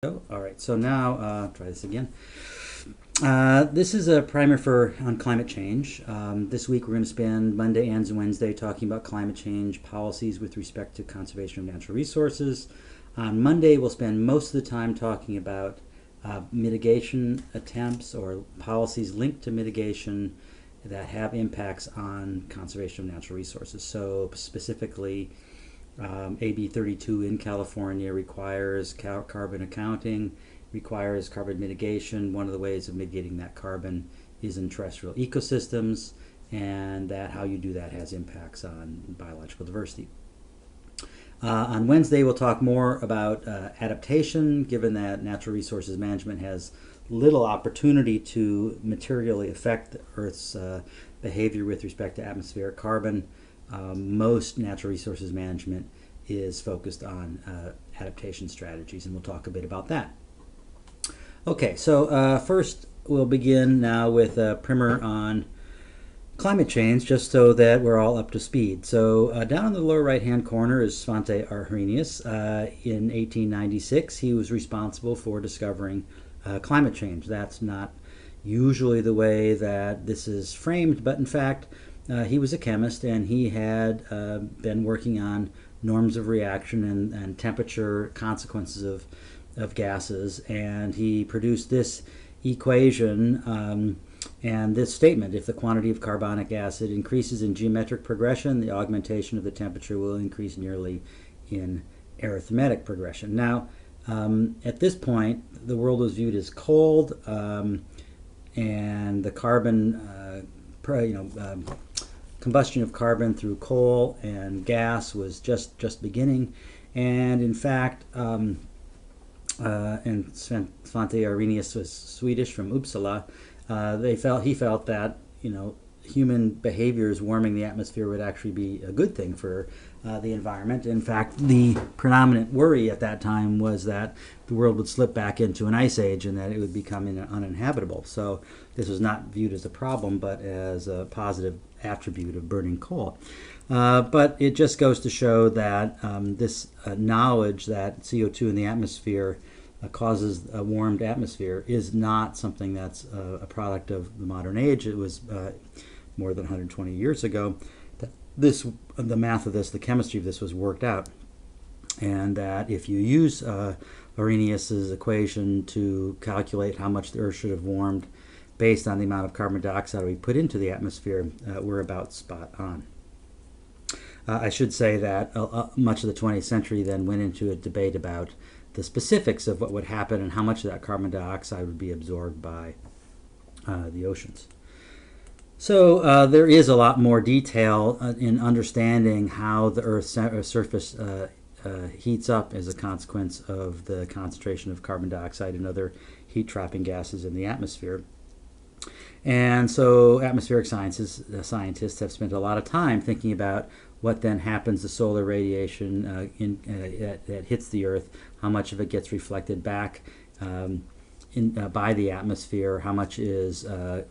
Oh, all right, so now try this again. This is a primer on climate change. This week we're going to spend Monday and Wednesday talking about climate change policies with respect to conservation of natural resources. On Monday we'll spend most of the time talking about mitigation attempts or policies linked to mitigation that have impacts on conservation of natural resources. So specifically, AB 32 in California requires carbon accounting, requires carbon mitigation. One of the ways of mitigating that carbon is in terrestrial ecosystems, and that how you do that has impacts on biological diversity. On Wednesday, we'll talk more about adaptation, given that natural resources management has little opportunity to materially affect Earth's behavior with respect to atmospheric carbon. Most natural resources management is focused on adaptation strategies, and we'll talk a bit about that. Okay, so first we'll begin now with a primer on climate change, just so that we're all up to speed. So down in the lower right-hand corner is Svante Arrhenius. In 1896, he was responsible for discovering climate change. That's not usually the way that this is framed, but in fact, he was a chemist, and he had been working on norms of reaction and temperature consequences of gases, and he produced this equation and this statement: if the quantity of carbonic acid increases in geometric progression, the augmentation of the temperature will increase nearly in arithmetic progression. Now, at this point, the world was viewed as cold, and the carbon, combustion of carbon through coal and gas was just beginning. And in fact, and Svante Arrhenius was Swedish from Uppsala. He felt that human behaviors warming the atmosphere would actually be a good thing for the environment. In fact, the predominant worry at that time was that the world would slip back into an ice age and that it would become uninhabitable. So this was not viewed as a problem, but as a positive attribute of burning coal. But it just goes to show that this knowledge that CO2 in the atmosphere causes a warmed atmosphere is not something that's a product of the modern age. It was more than 120 years ago that the math of this, the chemistry of this was worked out, and that if you use Arrhenius's equation to calculate how much the Earth should have warmed based on the amount of carbon dioxide we put into the atmosphere, we're about spot on. I should say that much of the 20th century then went into a debate about the specifics of what would happen and how much of that carbon dioxide would be absorbed by the oceans. So there is a lot more detail in understanding how the Earth's surface heats up as a consequence of the concentration of carbon dioxide and other heat-trapping gases in the atmosphere. And so atmospheric scientists have spent a lot of time thinking about what then happens to solar radiation that hits the Earth, how much of it gets reflected back by the atmosphere, how much is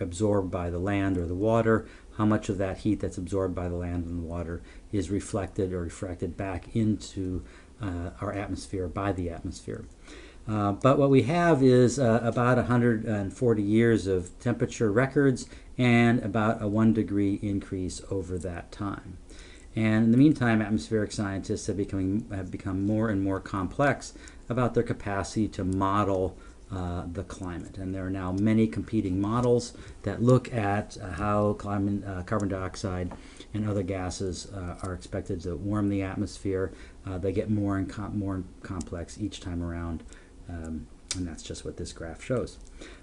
absorbed by the land or the water, how much of that heat that's absorbed by the land and the water is reflected or refracted back into our atmosphere by the atmosphere. But what we have is about 140 years of temperature records and about a 1 degree increase over that time. And in the meantime, atmospheric scientists have become more and more complex about their capacity to model the climate. And there are now many competing models that look at how carbon dioxide and other gases are expected to warm the atmosphere. They get more and more complex each time around. And that's just what this graph shows.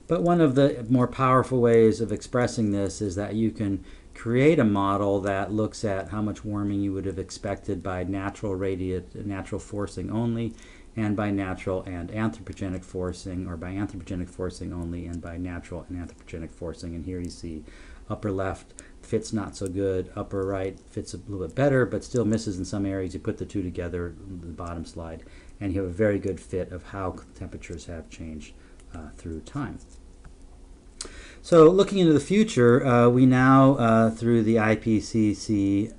But one of the more powerful ways of expressing this is that you can create a model that looks at how much warming you would have expected by natural forcing only, and by natural and anthropogenic forcing, or by anthropogenic forcing only and by natural and anthropogenic forcing. And here you see upper left fits not so good, upper right fits a little bit better, but still misses in some areas. You put the two together, the bottom slide, and you have a very good fit of how temperatures have changed through time. So looking into the future, we now, through the IPCC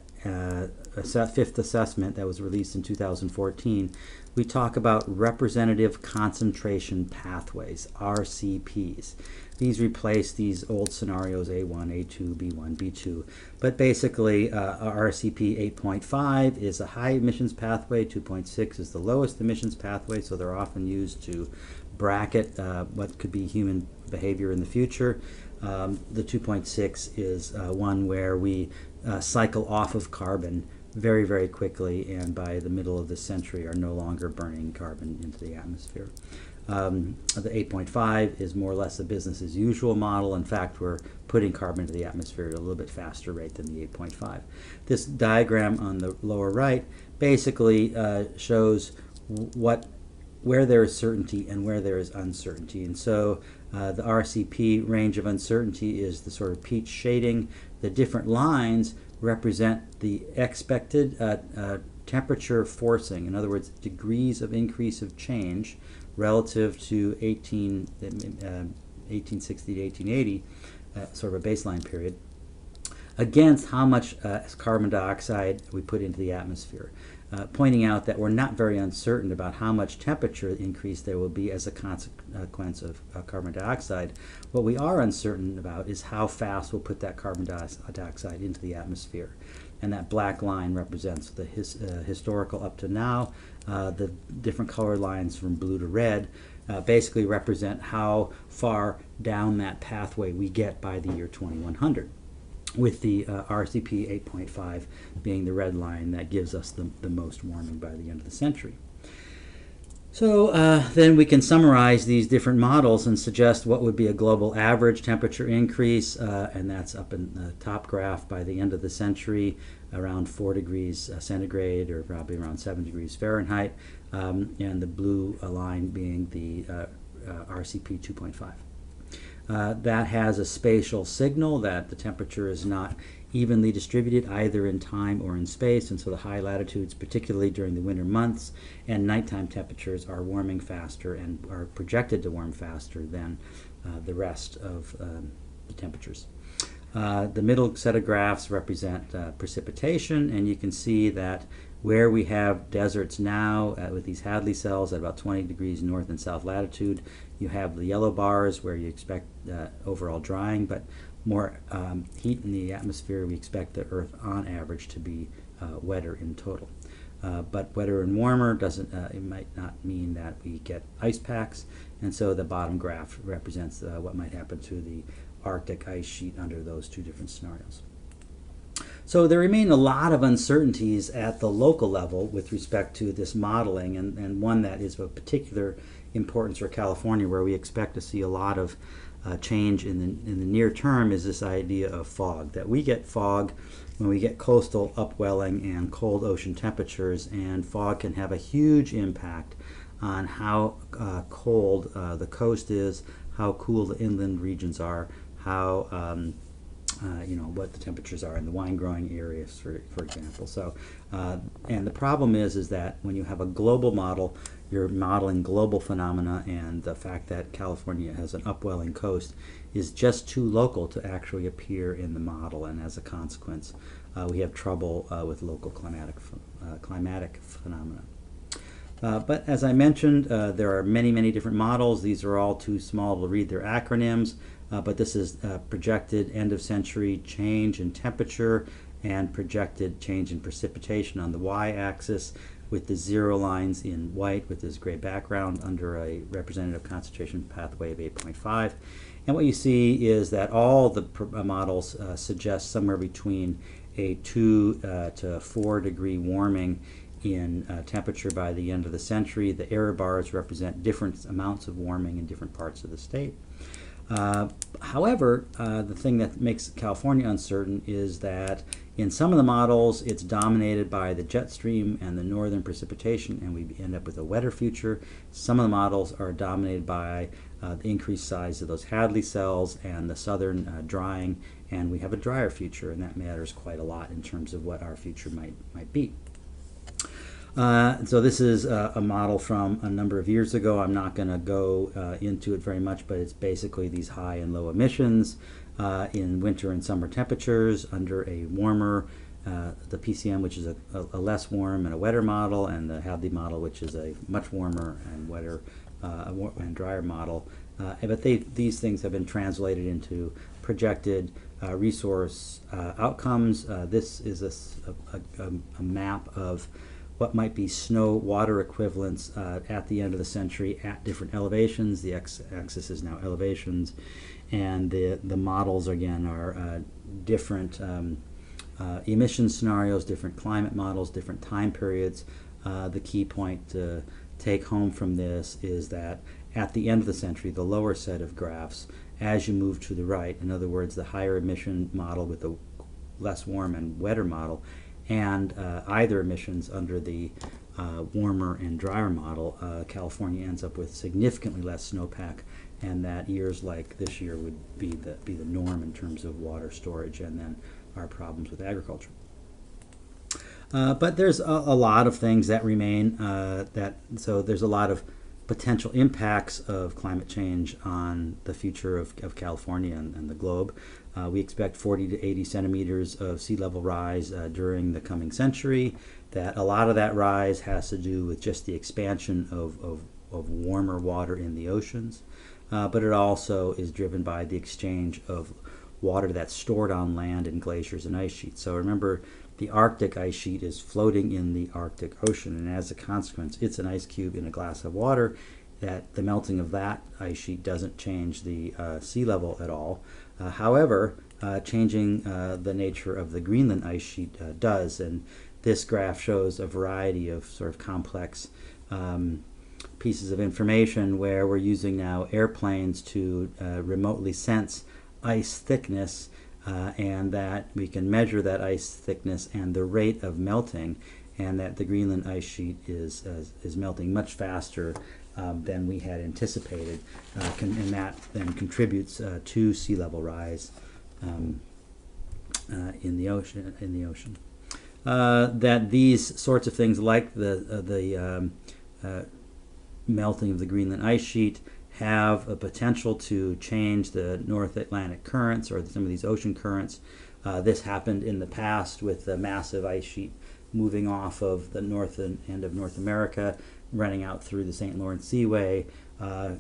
fifth assessment that was released in 2014, we talk about representative concentration pathways, RCPs. These replace these old scenarios A1, A2, B1, B2. But basically, RCP 8.5 is a high emissions pathway, 2.6 is the lowest emissions pathway, so they're often used to bracket what could be human behavior in the future. The 2.6 is one where we cycle off of carbon very, very quickly, and by the middle of the century are no longer burning carbon into the atmosphere. The 8.5 is more or less a business as usual model. In fact, we're putting carbon into the atmosphere at a little bit faster rate than the 8.5. This diagram on the lower right basically shows where there is certainty and where there is uncertainty. And so the RCP range of uncertainty is the sort of peach shading. The different lines represent the expected temperature forcing, in other words, degrees of increase of change relative to 1860 to 1880, sort of a baseline period, against how much carbon dioxide we put into the atmosphere. Pointing out that we're not very uncertain about how much temperature increase there will be as a consequence of carbon dioxide. What we are uncertain about is how fast we'll put that carbon dioxide into the atmosphere. And that black line represents the historical up to now. The different color lines from blue to red basically represent how far down that pathway we get by the year 2100. With the RCP 8.5 being the red line that gives us the most warming by the end of the century. So then we can summarize these different models and suggest what would be a global average temperature increase, and that's up in the top graph by the end of the century, around 4 degrees centigrade, or probably around 7 degrees Fahrenheit, and the blue line being the RCP 2.5. That has a spatial signal that the temperature is not evenly distributed either in time or in space, and so the high latitudes, particularly during the winter months, and nighttime temperatures are warming faster and are projected to warm faster than the rest of the temperatures. The middle set of graphs represent precipitation, and you can see that where we have deserts now with these Hadley cells at about 20 degrees north and south latitude, you have the yellow bars where you expect overall drying, but more heat in the atmosphere. We expect the Earth on average to be wetter in total. But wetter and warmer doesn't, it might not mean that we get ice packs, and so the bottom graph represents what might happen to the Arctic ice sheet under those two different scenarios. So there remain a lot of uncertainties at the local level with respect to this modeling, and one that is of particular importance for California, where we expect to see a lot of change in the near term, is this idea of fog. That we get fog when we get coastal upwelling and cold ocean temperatures, and fog can have a huge impact on how cold the coast is, how cool the inland regions are, how what the temperatures are in the wine growing areas, for example. So, and the problem is that when you have a global model, you're modeling global phenomena, and the fact that California has an upwelling coast is just too local to actually appear in the model, and as a consequence, we have trouble with local climatic phenomena. But as I mentioned, there are many, many different models. These are all too small to read their acronyms, but this is projected end of century change in temperature and projected change in precipitation on the y-axis, with the zero lines in white with this gray background under a representative concentration pathway of 8.5. And what you see is that all the models suggest somewhere between a 2 to 4 degree warming in temperature by the end of the century. The error bars represent different amounts of warming in different parts of the state. However, the thing that makes California uncertain is that in some of the models it's dominated by the jet stream and the northern precipitation, and we end up with a wetter future. Some of the models are dominated by the increased size of those Hadley cells and the southern drying, and we have a drier future, and that matters quite a lot in terms of what our future might be. So this is a model from a number of years ago. I'm not going to go into it very much, but it's basically these high and low emissions in winter and summer temperatures under a warmer the PCM, which is a less warm and a wetter model, and the Hadley model, which is a much warmer and wetter and drier model. But these things have been translated into projected resource outcomes. This is a map of what might be snow water equivalents at the end of the century at different elevations. The x-axis is now elevations, and the models again are different emission scenarios, different climate models, different time periods. The key point to take home from this is that at the end of the century, the lower set of graphs, as you move to the right, in other words, the higher emission model with the less warm and wetter model, and either emissions under the warmer and drier model, California ends up with significantly less snowpack, and that years like this year would be the norm in terms of water storage, and then our problems with agriculture. But there's a lot of things that remain. So there's a lot of potential impacts of climate change on the future of California and the globe. We expect 40 to 80 centimeters of sea level rise during the coming century. That a lot of that rise has to do with just the expansion of warmer water in the oceans, but it also is driven by the exchange of water that's stored on land in glaciers and ice sheets. So remember, the Arctic ice sheet is floating in the Arctic Ocean, and as a consequence, it's an ice cube in a glass of water. That the melting of that ice sheet doesn't change the sea level at all. However, changing the nature of the Greenland ice sheet does, and this graph shows a variety of sort of complex pieces of information where we're using now airplanes to remotely sense ice thickness, and that we can measure that ice thickness and the rate of melting, and that the Greenland ice sheet is melting much faster than we had anticipated, and that then contributes to sea level rise in the ocean. That these sorts of things, like the melting of the Greenland ice sheet, have a potential to change the North Atlantic currents or some of these ocean currents. This happened in the past with the massive ice sheet moving off of the north end of North America, running out through the St. Lawrence Seaway,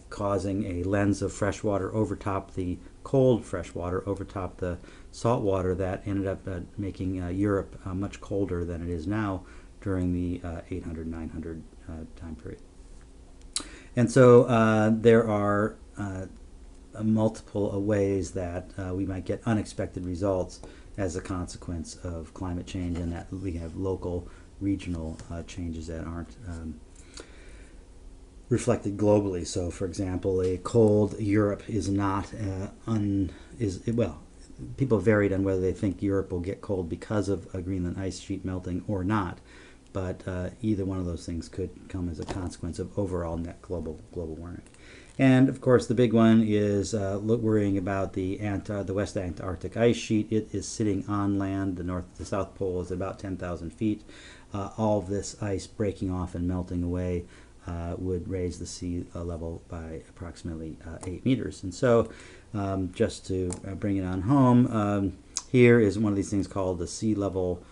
causing a lens of freshwater overtop the cold freshwater, overtop the salt water, that ended up making Europe much colder than it is now during the 800-900 time period. And so there are multiple ways that we might get unexpected results as a consequence of climate change, and that we have local, regional changes that aren't reflected globally. So, for example, a cold Europe is not well, people varied on whether they think Europe will get cold because of a Greenland ice sheet melting or not. But either one of those things could come as a consequence of overall net global warming. And of course, the big one is worrying about the West Antarctic ice sheet. It is sitting on land. The South Pole is about 10,000 feet. All of this ice breaking off and melting away would raise the sea level by approximately 8 meters. And so, just to bring it on home, here is one of these things called the Sea Level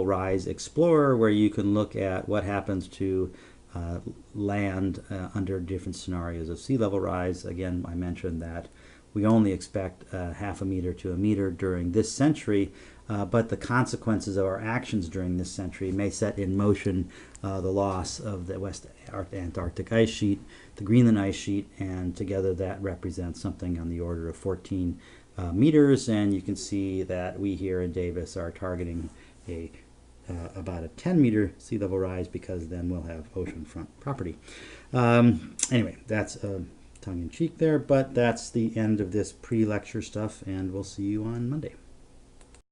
Rise Explorer, where you can look at what happens to land under different scenarios of sea level rise. Again, I mentioned that we only expect half a meter to a meter during this century, but the consequences of our actions during this century may set in motion the loss of the West Antarctic ice sheet, the Greenland ice sheet, and together that represents something on the order of 14 meters. And you can see that we here in Davis are targeting about a 10-meter sea level rise, because then we'll have oceanfront property. Anyway, that's tongue-in-cheek there, but that's the end of this pre-lecture stuff, and we'll see you on Monday.